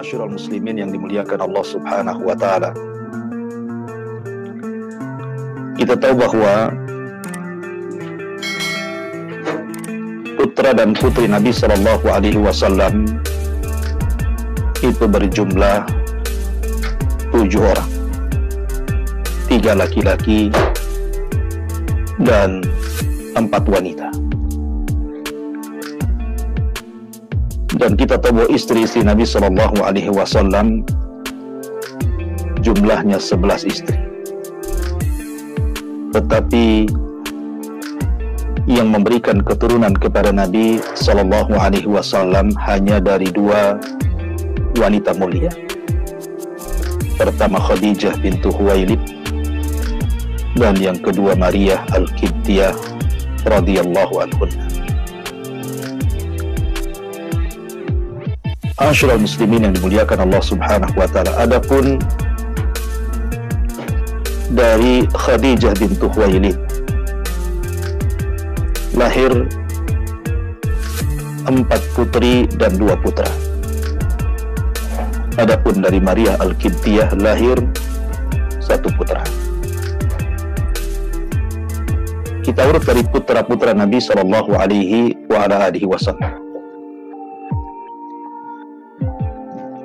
Ma'asyiral muslimin yang dimuliakan Allah Subhanahu wa taala. Kita tahu bahwa putra dan putri Nabi sallallahu alaihi wasallam itu berjumlah 7 orang. 3 laki-laki dan 4 wanita. Dan kita tahu bahwa istri-istri Nabi sallallahu alaihi wasallam jumlahnya 11 istri. Tetapi yang memberikan keturunan kepada Nabi sallallahu alaihi wasallam hanya dari 2 wanita mulia. Pertama Khadijah bintu Khuwailid dan yang kedua Maria Al-Qibtiyah radhiyallahu anha. Ma'asyiral muslimin yang dimuliakan Allah Subhanahu wa taala. Adapun dari Khadijah bintu Khuwailid lahir 4 putri dan 2 putra. Adapun dari Maria Al-Qibtiyah lahir 1 putra. Kita urut dari putra-putra Nabi sallallahu alaihi wasallam.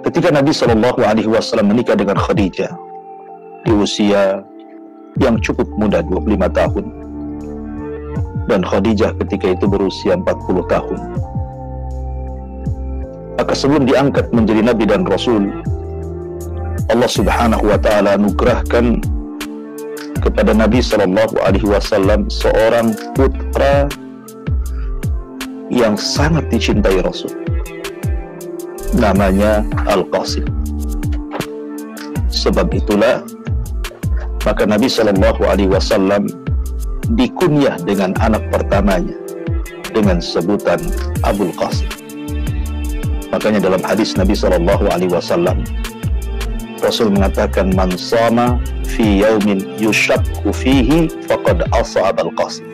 Ketika Nabi sallallahu alaihi wasallam menikah dengan Khadijah di usia yang cukup muda, 25 tahun. Dan Khadijah ketika itu berusia 40 tahun. Maka sebelum diangkat menjadi Nabi dan Rasul, Allah Subhanahu wa taala anugerahkan kepada Nabi sallallahu alaihi wasallam seorang putra yang sangat dicintai Rasul. Namanya Al-Qasim. Sebab itulah maka Nabi sallallahu alaihi wasallam dikunyah dengan anak pertamanya dengan sebutan Abul Qasim. Makanya dalam hadis Nabi sallallahu alaihi wasallam Rasul mengatakan, man shama fi yaumin yushakku fihi faqad asa Abul Qasim.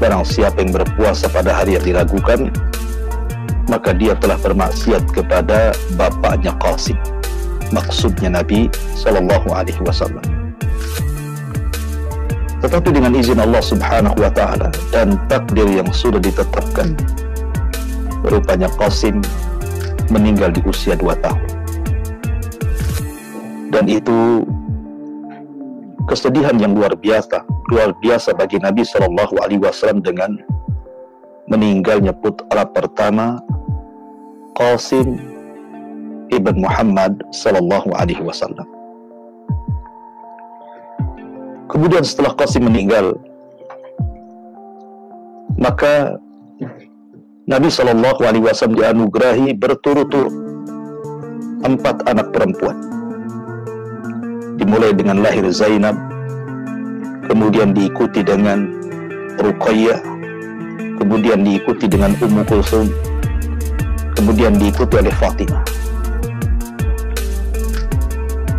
Barang siapa yang berpuasa pada hari yang diragukan, maka dia telah bermaksiat kepada bapaknya Qasim. Maksudnya Nabi sallallahu alaihi wasallam. Tetapi dengan izin Allah Subhanahu wa taala dan takdir yang sudah ditetapkan, rupanya Qasim meninggal di usia 2 tahun. Dan itu kesedihan yang luar biasa bagi Nabi sallallahu alaihi wasallam dengan meninggalnya putra pertama Qasim ibn Muhammad sallallahu alaihi wasallam. Kemudian setelah Qasim meninggal, maka Nabi sallallahu alaihi wasallam dianugerahi berturut-turut 4 anak perempuan. Dimulai dengan lahir Zainab, kemudian diikuti dengan Ruqayyah, kemudian diikuti dengan Ummu Kulsum, kemudian diikuti oleh Fatimah.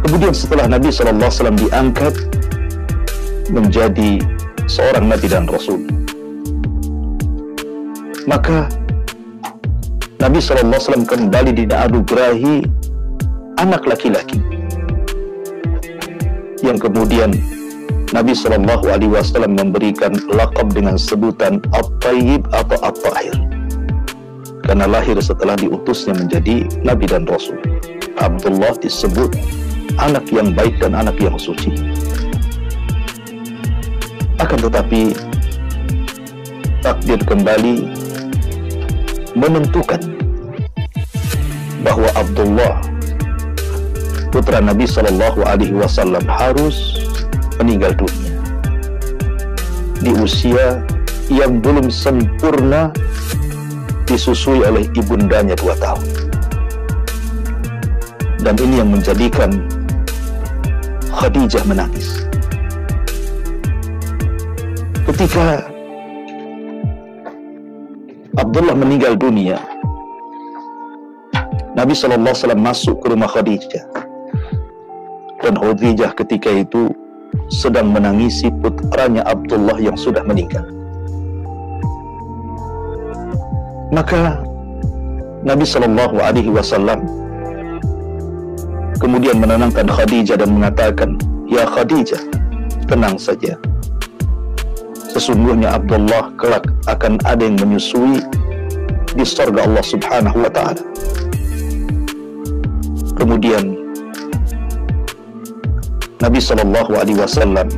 Kemudian setelah Nabi SAW diangkat menjadi seorang Nabi dan Rasul, maka Nabi SAW kembali dianugerahi anak laki-laki yang kemudian Nabi SAW memberikan lakab dengan sebutan At-Tayyib atau At-Tahir, karena lahir setelah diutusnya menjadi Nabi dan Rasul. Abdullah disebut anak yang baik dan anak yang suci. Akan tetapi takdir kembali menentukan bahwa Abdullah putra Nabi SAW harus meninggal dunia di usia yang belum sempurna disusui oleh ibundanya 2 tahun. Dan ini yang menjadikan Khadijah menangis. Ketika Abdullah meninggal dunia, Nabi SAW masuk ke rumah Khadijah, dan Khadijah ketika itu sedang menangisi putranya Abdullah yang sudah meninggal. Maka Nabi SAW kemudian menenangkan Khadijah dan mengatakan, "Ya Khadijah, tenang saja. Sesungguhnya Abdullah kelak akan ada yang menyusui di surga Allah Subhanahu wa ta'ala." Kemudian Nabi SAW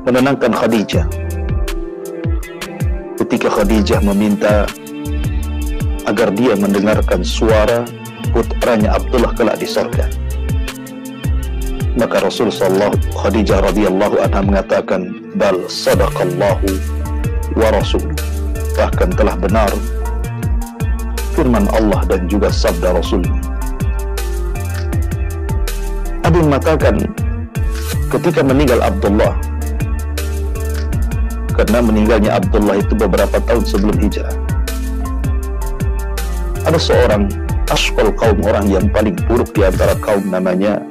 menenangkan Khadijah ketika Khadijah meminta agar dia mendengarkan suara putranya Abdullah kelak di surga. Maka Rasul Khadijah radhiyallahu anha mengatakan, "Bal sadaqallahu wa rasul." Bahkan telah benar firman Allah dan juga sabda Rasul. Ada yang mengatakan ketika meninggal Abdullah, karena meninggalnya Abdullah itu beberapa tahun sebelum hijrah, ada seorang asqal kaum, orang yang paling buruk di antara kaum, namanya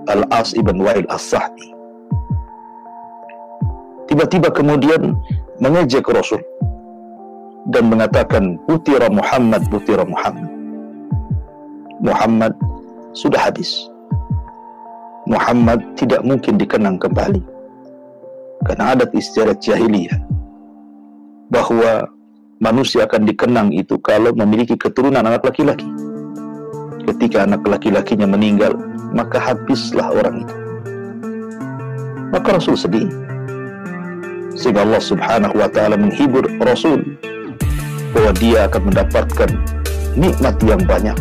Al-As ibn Wa'il As-Sahmi. Tiba-tiba kemudian mengejek Rasul dan mengatakan, "Butira Muhammad, butira Muhammad. Muhammad sudah habis. Muhammad tidak mungkin dikenang kembali." Karena adat istiadat jahiliyah bahwa manusia akan dikenang itu kalau memiliki keturunan anak laki-laki. Ketika anak laki-lakinya meninggal, maka habislah orang itu. Maka Rasul sedih, sehingga Allah Subhanahu wa ta'ala menghibur Rasul bahwa dia akan mendapatkan nikmat yang banyak,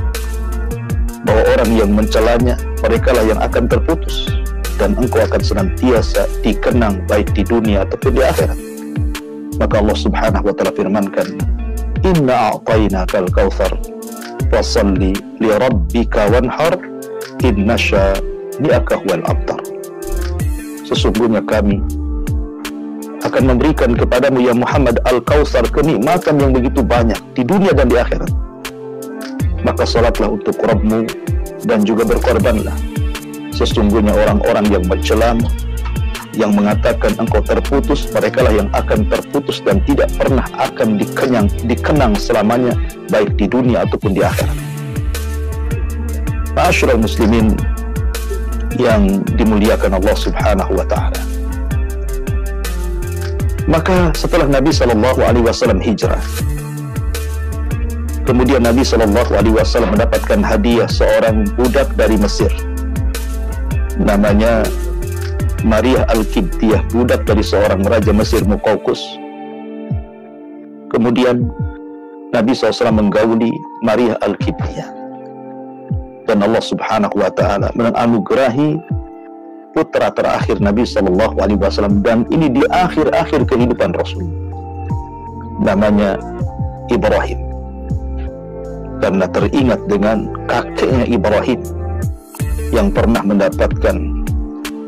bahwa orang yang mencelanya, mereka lah yang akan terputus, dan engkau akan senantiasa dikenang baik di dunia ataupun di akhirat. Maka Allah Subhanahu wa ta'ala firmankan, "Inna a'tainakal kautsar fasalli li rabbika wanhar inna syani'aka huwal abtar." Sesungguhnya kami akan memberikan kepadamu ya Muhammad Al-Kautsar, kenikmatan yang begitu banyak di dunia dan di akhirat. Maka salatlah untuk Rabbmu dan juga berkorbanlah. Sesungguhnya orang-orang yang mencelamu, yang mengatakan engkau terputus, mereka lah yang akan terputus dan tidak pernah akan dikenang selamanya, baik di dunia ataupun di akhirat. Ma'asyiral muslimin yang dimuliakan Allah Subhanahu wa ta'ala. Maka setelah Nabi SAW hijrah, kemudian Nabi SAW mendapatkan hadiah seorang budak dari Mesir, namanya Maria Al-Qibtiyah, budak dari seorang raja Mesir Muqawqis. Kemudian Nabi SAW menggauli Maria Al-Qibtiyah, dan Allah Subhanahu wa ta'ala menganugerahi putra terakhir Nabi SAW, dan ini di akhir-akhir kehidupan Rasul, namanya Ibrahim, karena teringat dengan kakeknya Ibrahim yang pernah mendapatkan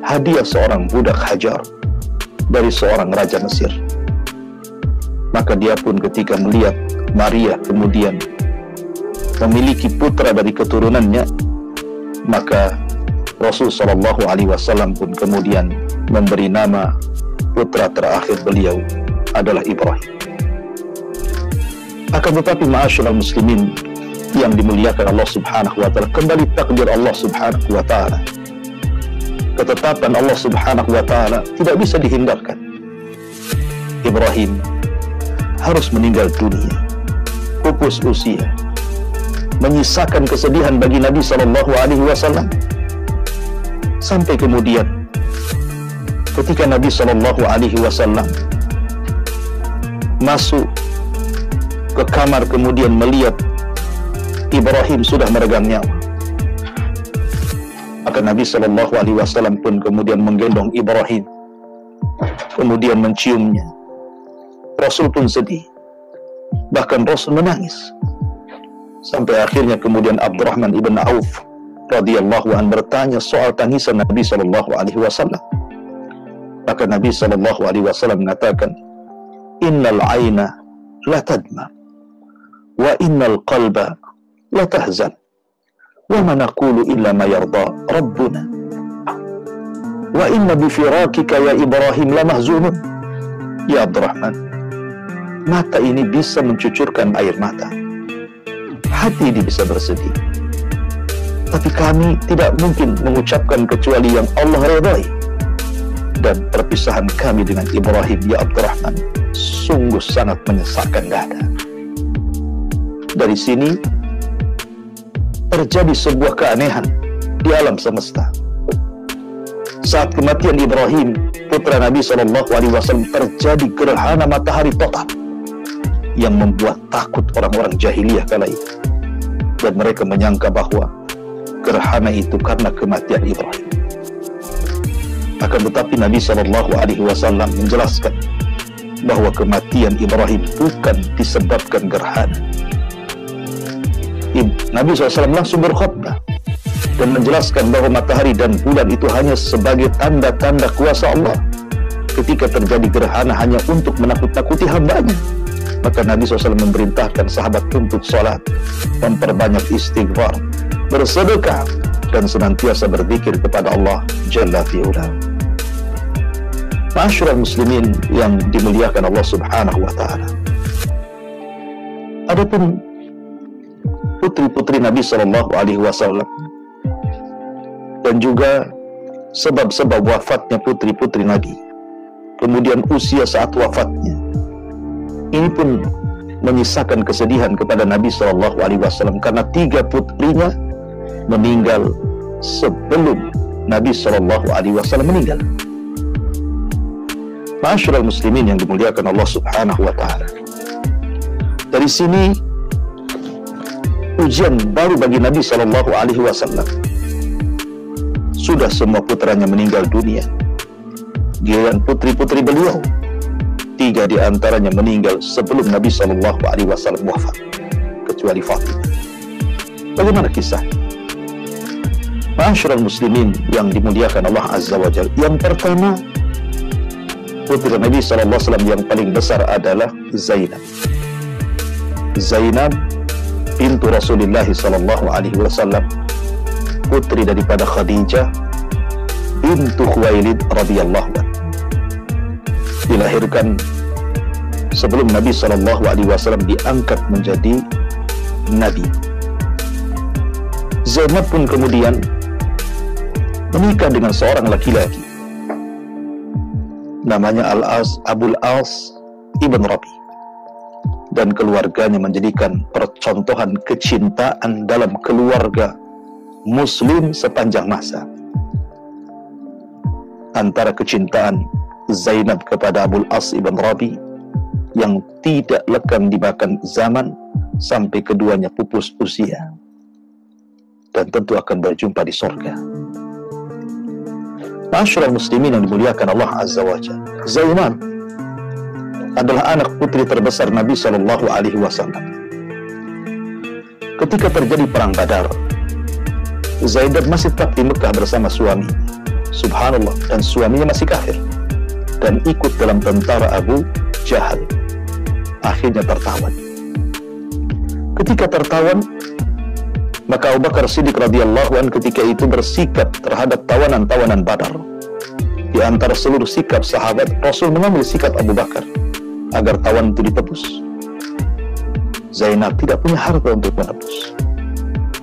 hadiah seorang budak Hajar dari seorang raja Mesir. Maka dia pun ketika melihat Maria kemudian memiliki putra dari keturunannya, maka Rasul SAW pun kemudian memberi nama putra terakhir beliau adalah Ibrahim. Akan tetapi ma'asyiral muslimin yang dimuliakan Allah Subhanahu wa ta'ala, kembali takdir Allah Subhanahu wa ta'ala, ketetapan Allah Subhanahu wa ta'ala tidak bisa dihindarkan. Ibrahim harus meninggal dunia, pupus usia, menyisakan kesedihan bagi Nabi SAW. Sampai kemudian ketika Nabi SAW masuk ke kamar kemudian melihat Ibrahim sudah meregang nyawa, maka Nabi SAW pun kemudian menggendong Ibrahim, kemudian menciumnya. Rasul pun sedih, bahkan Rasul menangis, sampai akhirnya kemudian Abdurrahman ibn Auf radhiyallahu anhu bertanya soal tangisan Nabi SAW. Maka Nabi SAW mengatakan, "Innal aina la tadma wa innal qalba la tahzan wa ma naqulu illa ma yarda rabbuna wa inna bi firakika ya Ibrahim la mahzunun." Ya Abdurrahman, mata ini bisa mencucurkan air mata, hati ini bisa bersedih, Tetapi kami tidak mungkin mengucapkan kecuali yang Allah redai. Dan perpisahan kami dengan Ibrahim, ya Abdurrahman, sungguh sangat menyesakkan dada. Dari sini terjadi sebuah keanehan di alam semesta. Saat kematian Ibrahim, putra Nabi SAW, terjadi gerhana matahari total yang membuat takut orang-orang jahiliyah kala itu. Dan mereka menyangka bahwa gerhana itu karena kematian Ibrahim. Akan tetapi Nabi SAW menjelaskan bahwa kematian Ibrahim bukan disebabkan gerhana. Nabi SAW langsung berkhutbah dan menjelaskan bahwa matahari dan bulan itu hanya sebagai tanda-tanda kuasa Allah. Ketika terjadi gerhana hanya untuk menakut-nakuti hambanya, maka Nabi SAW memerintahkan sahabat untuk sholat, memperbanyak istighfar, bersedekah, dan senantiasa berzikir kepada Allah Jalla fi'ula. Ma'asyiral muslimin yang dimuliakan Allah Subhanahu wa ta'ala, adapun putri-putri Nabi SAW dan juga sebab-sebab wafatnya putri-putri Nabi, kemudian usia saat wafatnya, ini pun menyisakan kesedihan kepada Nabi SAW karena 3 putrinya meninggal sebelum Nabi SAW meninggal. Ma'asyiral muslimin yang dimuliakan Allah Subhanahu wa ta'ala, dari sini ujian baru bagi Nabi SAW. Sudah semua putranya meninggal dunia, giliran putri-putri beliau 3 di antaranya meninggal sebelum Nabi SAW wafat, kecuali Fatimah. Bagaimana kisah? Ma'asyiral muslimin yang dimuliakan Allah Azza wa Jalla, yang pertama, putri Nabi SAW yang paling besar adalah Zainab. Zainab bintu Rasulullah SAW, putri daripada Khadijah bintu Khuwailid radhiyallahu anha, dilahirkan sebelum Nabi SAW diangkat menjadi Nabi. Zainab pun kemudian menikah dengan seorang laki-laki, namanya Abul As ibn Rabi, dan keluarganya menjadikan percontohan kecintaan dalam keluarga Muslim sepanjang masa. Antara kecintaan Zainab kepada Abul As ibn Rabi yang tidak lekang dimakan zaman sampai keduanya pupus usia dan tentu akan berjumpa di sorga. Ma'asyiral muslimin yang dimuliakan Allah Azza wa Jalla, Zainab adalah anak putri terbesar Nabi SAW. Ketika terjadi perang Badar, Zainab masih tetap di Mekah bersama suami, subhanallah, dan suaminya masih kafir dan ikut dalam tentara Abu Jahal. Akhirnya tertawan. Ketika tertawan, maka Abu Bakar Siddiq radhiyallahu anhu ketika itu bersikap terhadap tawanan-tawanan Badar. Di antara seluruh sikap sahabat, Rasul mengambil sikap Abu Bakar agar tawanan itu ditebus. Zainab tidak punya harta untuk menebus,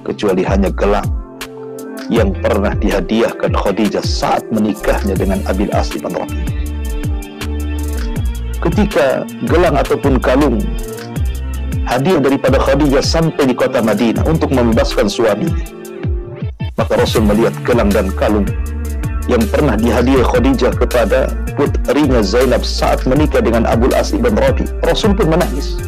kecuali hanya gelang yang pernah dihadiahkan Khadijah saat menikahnya dengan Abil As bin Rabi. Ketika gelang ataupun kalung hadiah daripada Khadijah sampai di kota Madinah untuk membebaskan suaminya, maka Rasul melihat gelang dan kalung yang pernah dihadiah Khadijah kepada putrinya Zainab saat menikah dengan Abul As bin Rabi. Rasul pun menangis.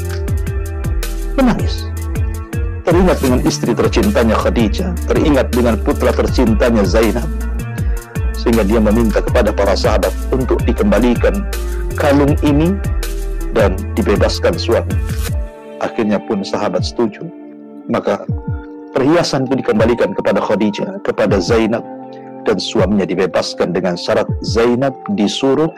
Teringat dengan istri tercintanya Khadijah, teringat dengan putra tercintanya Zainab, sehingga dia meminta kepada para sahabat untuk dikembalikan kalung ini dan dibebaskan suami. Akhirnya pun sahabat setuju, maka perhiasan itu dikembalikan kepada Khadijah, kepada Zainab, dan suaminya dibebaskan dengan syarat Zainab disuruh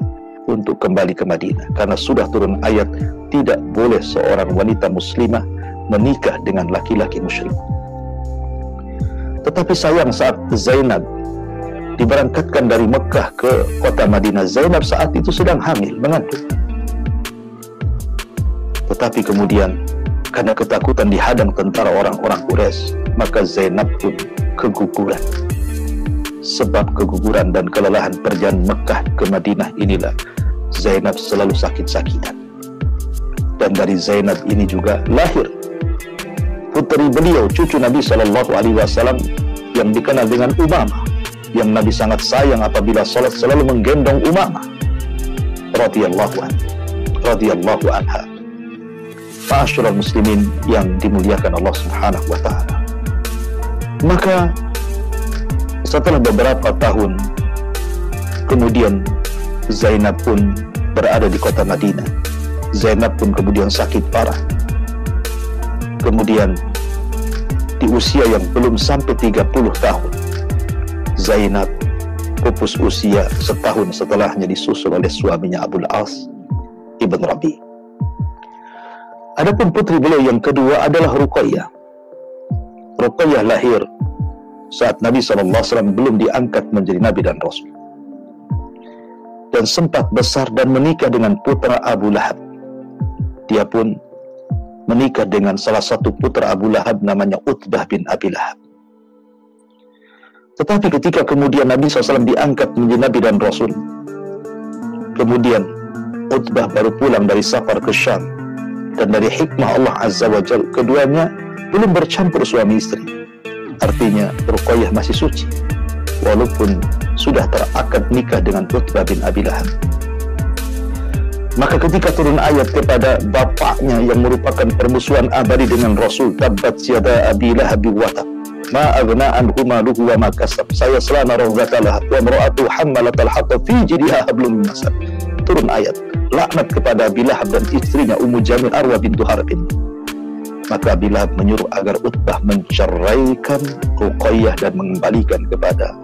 untuk kembali ke Madinah, karena sudah turun ayat tidak boleh seorang wanita muslimah menikah dengan laki-laki musyrik. Tetapi sayang, saat Zainab diberangkatkan dari Mekah ke kota Madinah, Zainab saat itu sedang hamil, mengandung. Tetapi kemudian karena ketakutan dihadang tentara orang-orang Quraisy, maka Zainab pun keguguran. Sebab keguguran dan kelelahan perjalanan Mekah ke Madinah inilah Zainab selalu sakit-sakitan. Dan dari Zainab ini juga lahir putri beliau, cucu Nabi SAW yang dikenal dengan Umamah, yang Nabi sangat sayang apabila salat selalu menggendong Umamah radhiyallahu anha. Ma'asyiral muslimin yang dimuliakan Allah Subhanahu wa taala. Maka setelah beberapa tahun kemudian Zainab pun berada di kota Madinah. Zainab pun kemudian sakit parah. Kemudian di usia yang belum sampai 30 tahun, Zainab pupus usia setahun setelahnya disusul oleh suaminya Abul As ibn Rabi. Adapun putri beliau yang kedua adalah Ruqayyah. Ruqayyah lahir saat Nabi SAW belum diangkat menjadi Nabi dan Rasul, dan sempat besar dan menikah dengan putra Abu Lahab. Dia pun menikah dengan salah satu putra Abu Lahab namanya Utbah bin Abi Lahab. Tetapi ketika kemudian Nabi SAW diangkat menjadi Nabi dan Rasul, kemudian Utbah baru pulang dari safar ke Syam, dan dari hikmah Allah Azza wa Jalla keduanya belum bercampur suami istri. Artinya Ruqayyah masih suci walaupun sudah terakad nikah dengan Utbah bin Abi Lahab. Maka ketika turun ayat kepada bapaknya yang merupakan permusuhan abadi dengan Rasul, tabbat yada Abi Lahab wa tab, ma aghna anhu maluhu wa ma kasab, sayasla naran dzata lahab wa imra'atuhu hammalatal hatab fi jidha hablum min masad. Turun ayat laknat kepada Abi Lahab dan istrinya Ummu Jamil Arwa bintu Harbin. Maka Abi Lahab menyuruh agar Utbah menceraikan Ruqayyah dan mengembalikan kepada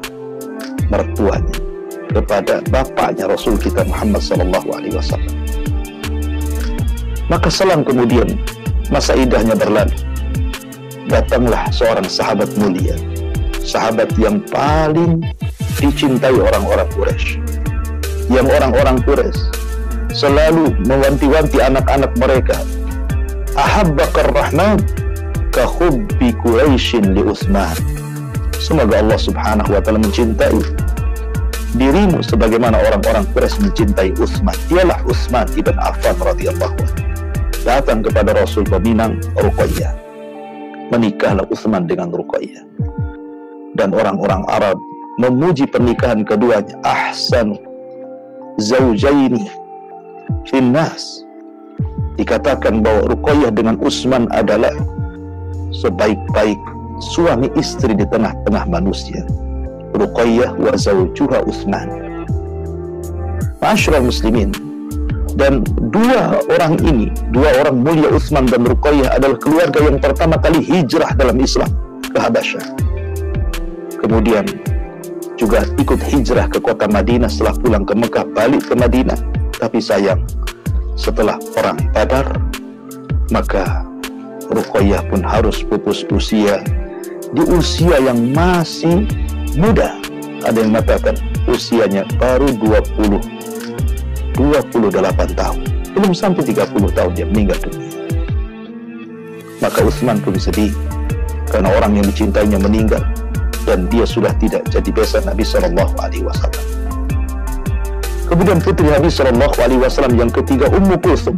mertuanya, kepada bapaknya Rasul kita Muhammad SAW. Maka selang kemudian masa idahnya berlalu, datanglah seorang sahabat mulia, sahabat yang paling dicintai orang-orang Quraisy, yang orang-orang Quraisy selalu mewanti-wanti anak-anak mereka, ahabbakar rahman ka hubbi Quraisyin li Utsman. Semoga Allah Subhanahu wa taala mencintai dirimu sebagaimana orang-orang Quraisy mencintai Utsman. Dialah Utsman ibn Affan radhiyallahu anhu. Datang kepada Rasul meminang Ruqayyah. Menikahlah Utsman dengan Ruqayyah. Dan orang-orang Arab memuji pernikahan keduanya, ahsan zaujaini finnas. Dikatakan bahwa Ruqayyah dengan Utsman adalah sebaik-baik suami istri di tengah-tengah manusia. Ruqayyah wa zawjuha Utsman. Ma'asyiral muslimin, dan dua orang ini, dua orang mulia Utsman dan Ruqayyah adalah keluarga yang pertama kali hijrah dalam Islam ke Habasyah. Kemudian juga ikut hijrah ke kota Madinah setelah pulang ke Mekah, balik ke Madinah. Tapi sayang, setelah perang Badar, maka Ruqayyah pun harus pupus usia di usia yang masih muda. Ada yang mengatakan usianya baru 28 tahun, belum sampai 30 tahun dia meninggal dunia. Maka Utsman pun sedih karena orang yang dicintainya meninggal dan dia sudah tidak jadi besan Nabi SAW. Kemudian putri Nabi SAW yang ketiga, Ummu Kulsum.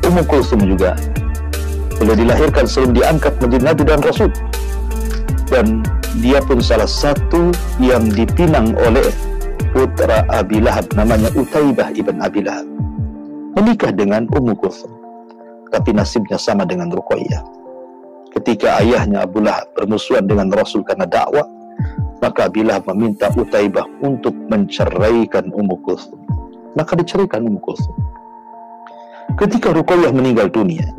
Ummu Kulsum juga beliau dilahirkan sebelum diangkat menjadi Nabi dan Rasul, dan dia pun salah satu yang dipinang oleh putra Abi Lahab namanya Utaibah ibn Abi Lahab. Menikah dengan Ummu Kulsum, tapi nasibnya sama dengan Ruqayyah. Ketika ayahnya Abu Lahab bermusuhan dengan Rasul karena dakwah, maka Abi Lahab meminta Utaibah untuk menceraikan Ummu Kulsum. Maka diceraikan Ummu Kulsum. Ketika Ruqayyah meninggal dunia,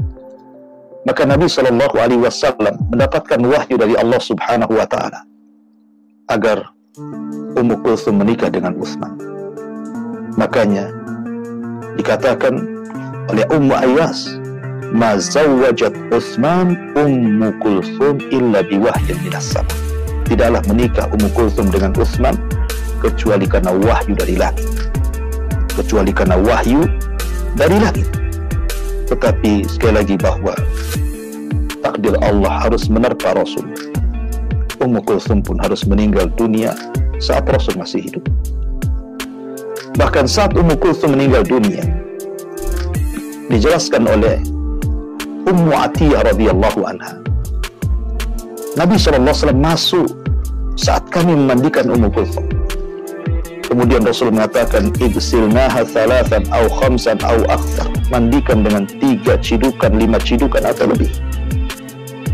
maka Nabi SAW mendapatkan wahyu dari Allah Subhanahu wa taala agar Ummu Kulsum menikah dengan Utsman. Makanya dikatakan oleh Ummu Ayyas, ma zawwajat Utsman Ummu Kulsum illa biwahyin minas sama. Tidaklah menikah Ummu Kulsum dengan Utsman kecuali karena wahyu dari langit. Kecuali karena wahyu dari langit. Tetapi sekali lagi bahwa takdir Allah harus menerpa Rasul. Ummu Kulthum pun harus meninggal dunia saat Rasul masih hidup. Bahkan saat Ummu Kulthum meninggal dunia, dijelaskan oleh Ummu Atiyah radhiyallahu anha, Nabi SAW masuk saat kami memandikan Ummu Kulthum. Kemudian Rasul mengatakan, igsilnaha thalathan au khamsan au akthar, mandikan dengan 3 cidukan, 5 cidukan atau lebih.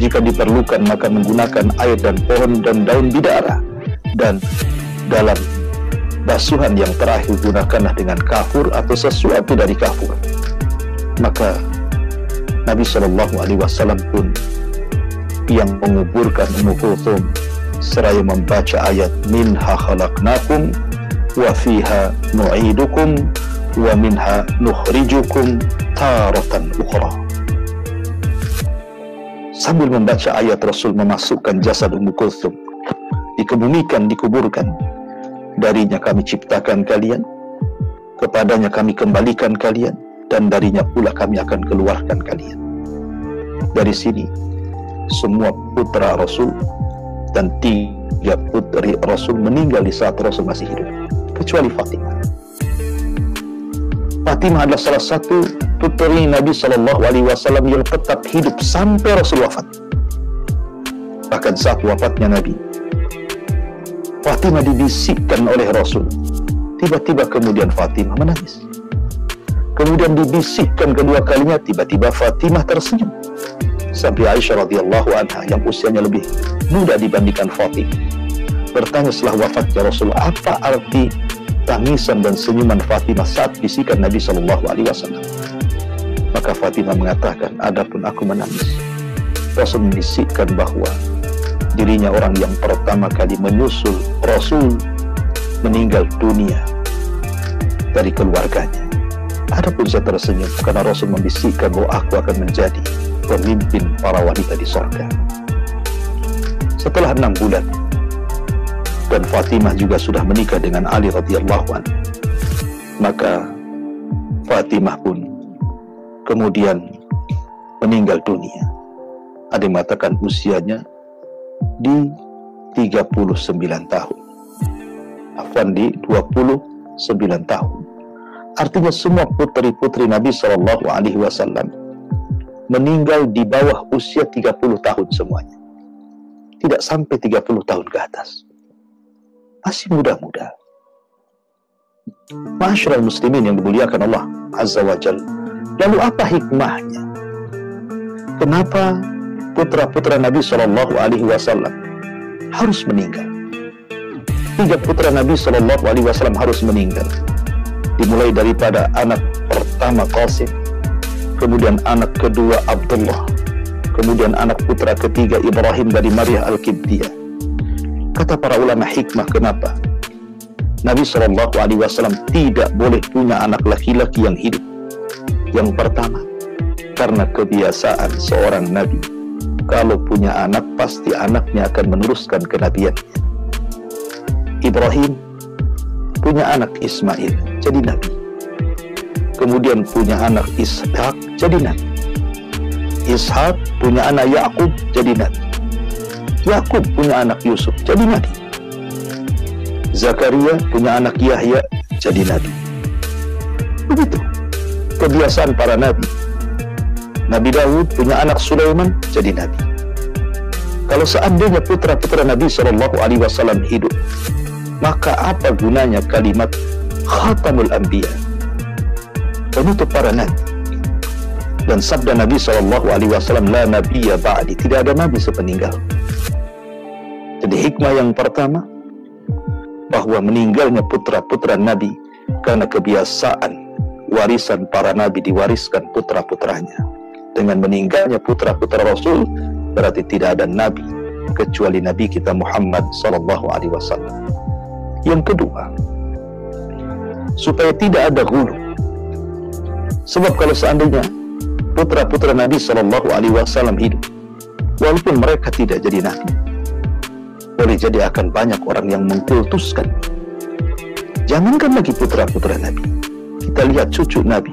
Jika diperlukan maka menggunakan air dan pohon dan daun bidara, dan dalam basuhan yang terakhir gunakanlah dengan kafur atau sesuatu dari kafur. Maka Nabi SAW pun yang menguburkan Ummu Kulthum seraya membaca ayat minha khalaqnakum wa fiha nu'idukum wa minha nukhrijukum taratan ukhra. Sambil membaca ayat, Rasul memasukkan jasad Ummu Kulthum, dikebumikan, dikuburkan. Darinya kami ciptakan kalian, kepadanya kami kembalikan kalian, dan darinya pula kami akan keluarkan kalian. Dari sini semua putra Rasul dan 3 putri Rasul meninggal di saat Rasul masih hidup, kecuali Fatimah. Fatimah adalah salah satu putri Nabi SAW yang tetap hidup sampai Rasul wafat. Bahkan saat wafatnya Nabi, Fatimah dibisikkan oleh Rasul. Tiba-tiba kemudian Fatimah menangis. Kemudian dibisikkan kedua kalinya, tiba-tiba Fatimah tersenyum. Sampai Aisyah radhiyallahu anha yang usianya lebih muda dibandingkan Fatimah bertanya setelah wafatnya Rasul, apa arti tangisan dan senyuman Fatimah saat bisikan Nabi SAW? Maka Fatimah mengatakan, adapun aku menangis, Rasul membisikkan bahwa dirinya orang yang pertama kali menyusul Rasul meninggal dunia dari keluarganya. Adapun saya tersenyum karena Rasul membisikkan bahwa aku akan menjadi pemimpin para wanita di surga. Setelah 6 bulan, dan Fatimah juga sudah menikah dengan Ali radhiyallahu anhu, maka Fatimah pun kemudian meninggal dunia. Ada yang mengatakan usianya di 39 tahun. Afwan, di 29 tahun. Artinya semua putri-putri Nabi SAW meninggal di bawah usia 30 tahun semuanya. Tidak sampai 30 tahun ke atas. Masih muda-muda. Ma'asyiral muslimin yang dimuliakan Allah Azza wa Jalla. Lalu apa hikmahnya? Kenapa putra-putra Nabi SAW harus meninggal? 3 putra Nabi SAW harus meninggal. Dimulai daripada anak pertama Qasim, kemudian anak kedua Abdullah, kemudian anak putra ketiga Ibrahim dari Maryah Al-Qibtiyah. Kata para ulama hikmah kenapa Nabi SAW tidak boleh punya anak laki-laki yang hidup. Yang pertama, karena kebiasaan seorang nabi, kalau punya anak pasti anaknya akan meneruskan kenabiannya. Ibrahim punya anak Ismail, jadi nabi. Kemudian punya anak Ishak, jadi nabi. Ishak punya anak Yakub, jadi nabi. Yakub punya anak Yusuf, jadi nabi. Zakaria punya anak Yahya, jadi nabi. Begitu kebiasaan para nabi. Nabi Daud punya anak Sulaiman, jadi nabi. Kalau seandainya putra-putra Nabi SAW hidup, maka apa gunanya kalimat Khatamul Anbiya, penutup para nabi? Dan sabda Nabi SAW, la nabiyya ba'di, tidak ada nabi sepeninggal. Jadi hikmah yang pertama, bahwa meninggalnya putra-putra nabi karena kebiasaan warisan para nabi diwariskan putra-putranya. Dengan meninggalnya putra-putra Rasul, berarti tidak ada nabi kecuali Nabi kita Muhammad SAW. Yang kedua, supaya tidak ada ghulu. Sebab kalau seandainya putra-putra Nabi SAW hidup, walaupun mereka tidak jadi nabi, boleh jadi akan banyak orang yang mengkultuskan. Jangankan lagi putra-putra Nabi, kita lihat cucu Nabi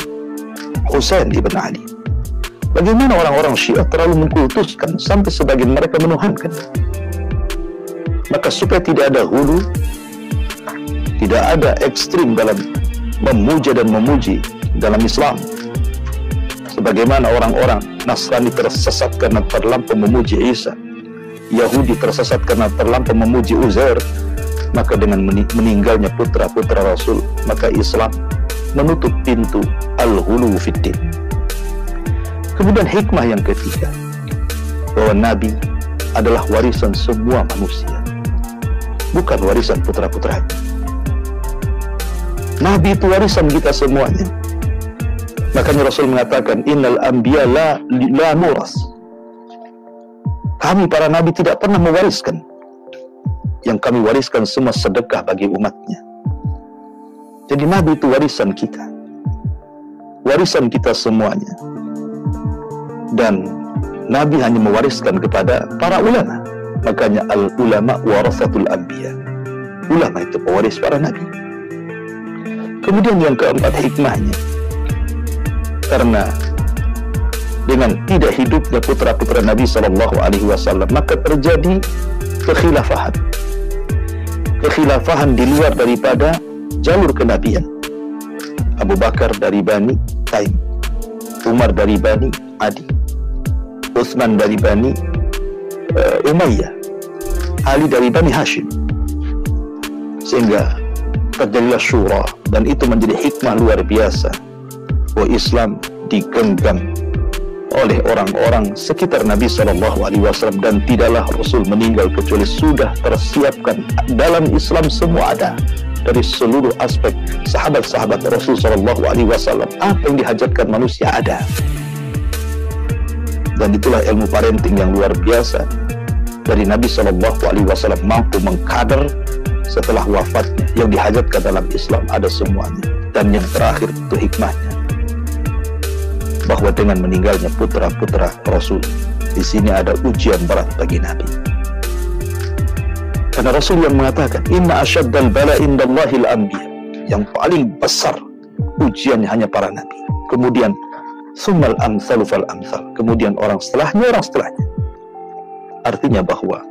Husain ibn Ali. Bagaimana orang-orang Syiah terlalu mengkultuskan sampai sebagian mereka menuhankan. Maka supaya tidak ada hulu, tidak ada ekstrim dalam memuja dan memuji dalam Islam, sebagaimana orang-orang Nasrani tersesat karena terlampau memuji Isa, Yahudi tersesat karena terlampau memuji Uzair, maka dengan meninggalnya putra-putra Rasul, maka Islam menutup pintu al-hulu fiddin. Kemudian hikmah yang ketiga, bahwa Nabi adalah warisan semua manusia, bukan warisan putra-putranya. Nabi itu warisan kita semuanya. Makanya Rasul mengatakan, innal anbiya la nuras. Kami para nabi tidak pernah mewariskan. Yang kami wariskan semua sedekah bagi umatnya. Jadi Nabi itu warisan kita, warisan kita semuanya. Dan Nabi hanya mewariskan kepada para ulama. Makanya al-ulama warasatul anbiya. Ulama itu pewaris para nabi. Kemudian yang keempat, hikmahnya, karena dengan tidak hidupnya putra-putra Nabi SAW, maka terjadi kekhilafahan. Kekhilafahan di luar daripada jalur kenabian. Abu Bakar dari Bani Taim, Umar dari Bani Adi, Utsman dari Bani Umayyah, Ali dari Bani Hashim. Sehingga terjadilah syura, dan itu menjadi hikmah luar biasa bahwa Islam digenggam oleh orang-orang sekitar Nabi SAW, dan tidaklah Rasul meninggal kecuali sudah tersiapkan dalam Islam semua ada dari seluruh aspek sahabat-sahabat Rasul SAW. Apa yang dihajatkan manusia ada, dan itulah ilmu parenting yang luar biasa dari Nabi SAW, mampu mengkader setelah wafatnya. Yang dihajatkan dalam Islam ada semuanya. Dan yang terakhir itu hikmahnya, bahwa dengan meninggalnya putra-putra Rasul, di sini ada ujian berat bagi Nabi. Karena Rasul yang mengatakan, inna asyaddal bala indallahil anbiya, yang paling besar ujiannya hanya para nabi. Kemudian summal amsalu fal amsal, kemudian orang setelahnya. Artinya bahwa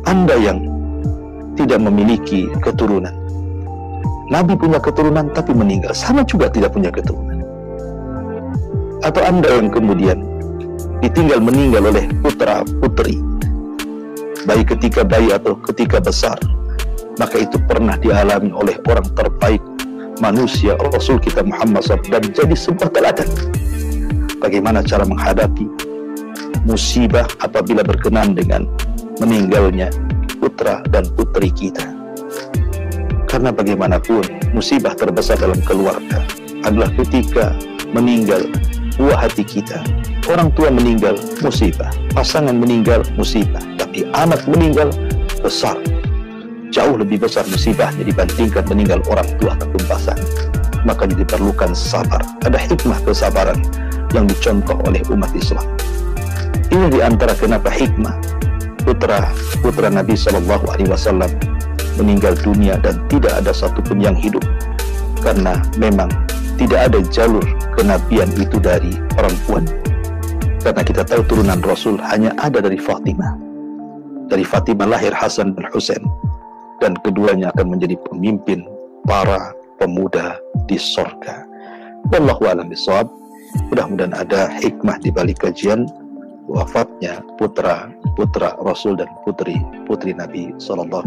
Anda yang tidak memiliki keturunan, Nabi punya keturunan tapi meninggal, sama juga tidak punya keturunan. Atau Anda yang kemudian ditinggal meninggal oleh putra putri, baik ketika bayi atau ketika besar, maka itu pernah dialami oleh orang terbaik manusia, Rasul kita Muhammad SAW, dan jadi sebuah teladan bagaimana cara menghadapi musibah apabila berkenan dengan meninggalnya putra dan putri kita. Karena bagaimanapun musibah terbesar dalam keluarga adalah ketika meninggal buah hati kita. Orang tua meninggal musibah, pasangan meninggal musibah, tapi anak meninggal besar, jauh lebih besar musibahnya dibandingkan meninggal orang tua ataupun pasangan. Maka diperlukan sabar. Ada hikmah kesabaran yang dicontoh oleh umat Islam. Ini diantara kenapa hikmah putra Nabi SAW meninggal dunia dan tidak ada satupun yang hidup, karena memang tidak ada jalur kenabian itu dari perempuan. Karena kita tahu turunan Rasul hanya ada dari Fatimah. Dari Fatimah lahir Hasan dan Husain, dan keduanya akan menjadi pemimpin para pemuda di sorga. Wallahu a'lam bishawab. Mudah-mudahan ada hikmah di balik kajian wafatnya putra Rasul dan putri Nabi SAW.